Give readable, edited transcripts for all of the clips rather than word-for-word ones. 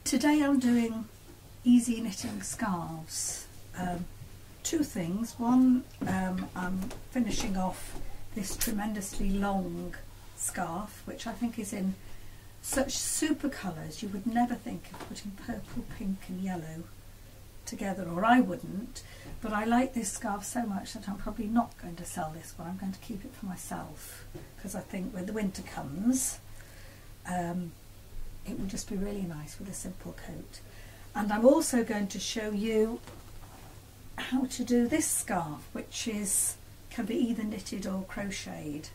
Today I'm doing easy knitting scarves. Two things. One, I'm finishing off this tremendously long scarf, which I think is in such super colours. You would never think of putting purple, pink and yellow together, or I wouldn't, but I like this scarf so much that I'm probably not going to sell this one. I'm going to keep it for myself, because I think when the winter comes it will just be really nice with a simple coat. And I'm also going to show you how to do this scarf, which can be either knitted or crocheted.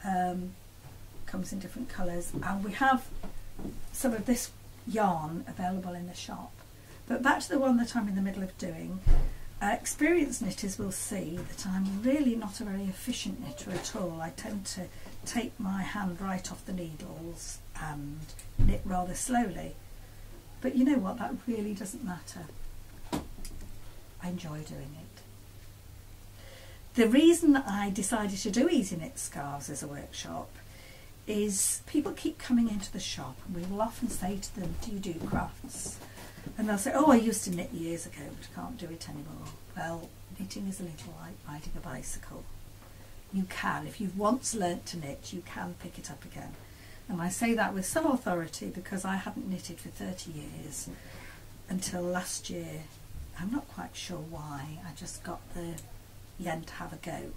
Comes in different colours, and we have some of this yarn available in the shop. But back to the one that I'm in the middle of doing. Experienced knitters will see that I'm really not a very efficient knitter at all. I tend to take my hand right off the needles and knit rather slowly. But you know what, that really doesn't matter. I enjoy doing it. The reason that I decided to do Easy Knit Scarves as a workshop is people keep coming into the shop and we will often say to them, do you do crafts? And they'll say, oh, I used to knit years ago, but I can't do it anymore. Well, knitting is a little like riding a bicycle. You can, if you've once learnt to knit, you can pick it up again. And I say that with some authority because I hadn't knitted for 30 years until last year. I'm not quite sure why, I just got the yen to have a go.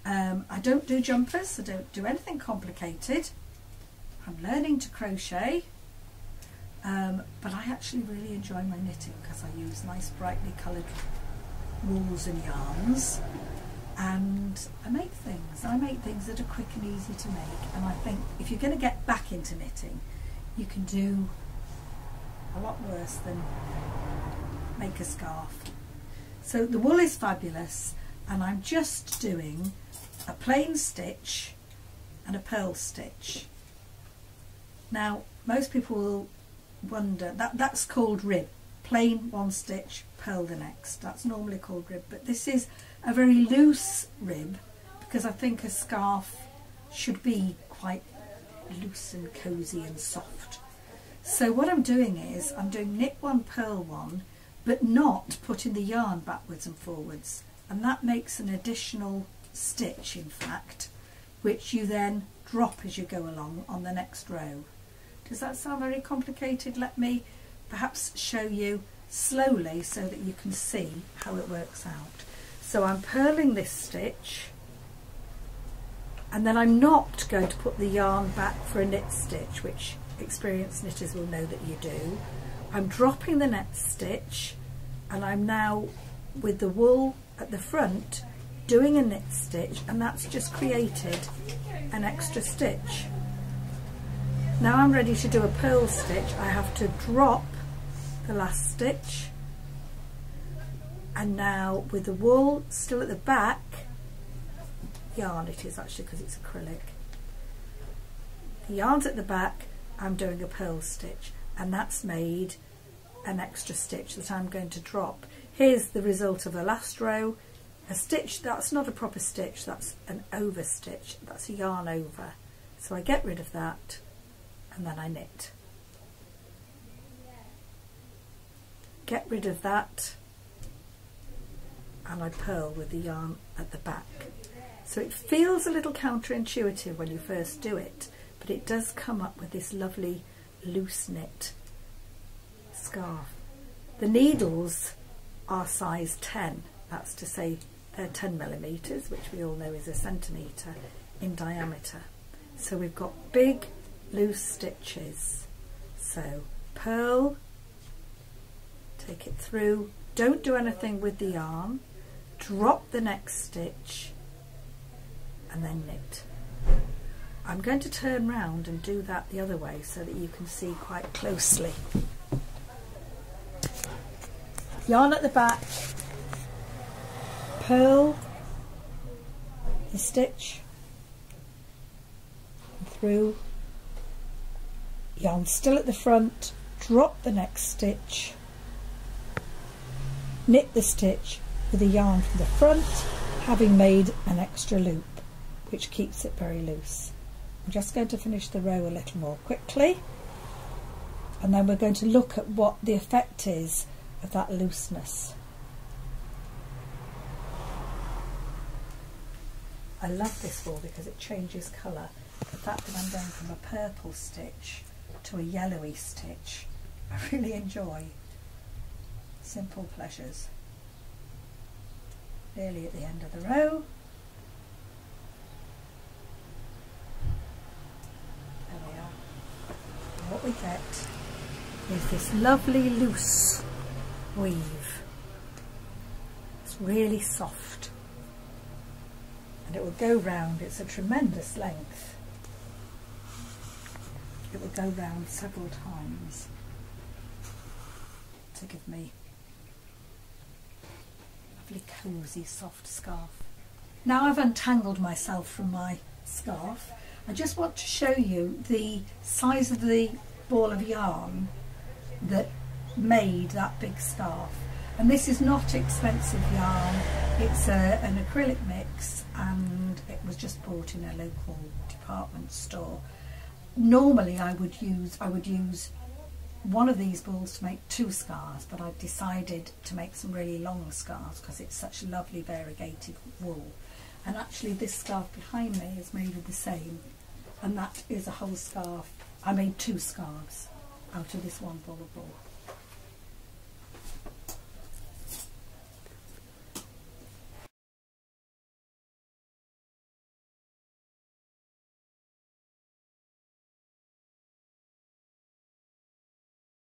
I don't do jumpers, I don't do anything complicated. I'm learning to crochet, but I actually really enjoy my knitting because I use nice brightly coloured wools and yarns, and I make things. I make things that are quick and easy to make, and I think if you're going to get back into knitting, you can do a lot worse than make a scarf. So the wool is fabulous, and I'm just doing a plain stitch and a purl stitch. Now most people will wonder, that's called rib. Plain one stitch, purl the next. That's normally called rib, but this is a very loose rib because I think a scarf should be quite loose and cosy and soft. So what I'm doing is I'm doing knit one, purl one, but not putting the yarn backwards and forwards, and that makes an additional stitch in fact, which you then drop as you go along on the next row. Does that sound very complicated? Let me perhaps show you slowly so that you can see how it works out. So I'm purling this stitch, and then I'm not going to put the yarn back for a knit stitch, which experienced knitters will know that you do. I'm dropping the next stitch, and I'm now with the wool at the front doing a knit stitch, and that's just created an extra stitch. Now I'm ready to do a purl stitch. I have to drop the last stitch, and now with the wool still at the back, yarn it is actually because it's acrylic, the yarn's at the back, I'm doing a purl stitch, and that's made an extra stitch that I'm going to drop. Here's the result of the last row. A stitch, that's not a proper stitch, that's an over stitch, that's a yarn over. So I get rid of that and then I knit. Get rid of that and I purl with the yarn at the back. So it feels a little counterintuitive when you first do it, but it does come up with this lovely loose knit scarf. The needles are size 10, that's to say they're 10mm, which we all know is a centimetre in diameter. So we've got big loose stitches. So purl, take it through, don't do anything with the yarn, drop the next stitch and then knit. I'm going to turn round and do that the other way so that you can see quite closely. Yarn at the back, purl the stitch through, yarn still at the front, drop the next stitch, knit the stitch with the yarn from the front, having made an extra loop which keeps it very loose. I'm just going to finish the row a little more quickly. and then we're going to look at what the effect is of that looseness. I love this wool because it changes colour. The fact that I'm going from a purple stitch to a yellowy stitch, I really enjoy. Simple pleasures. Nearly at the end of the row. There we are. And what we get is this lovely loose weave. It's really soft. And it will go round, it's a tremendous length. It will go round several times to give me a lovely cosy soft scarf. Now I've untangled myself from my scarf, I just want to show you the size of the ball of yarn that made that big scarf. And this is not expensive yarn, it's an acrylic mix, and it was just bought in a local department store. Normally I would use one of these balls to make 2 scarves, but I've decided to make some really long scarves because it's such lovely variegated wool. And actually this scarf behind me is made of the same, and that is a whole scarf. I made 2 scarves out of this one ball of wool.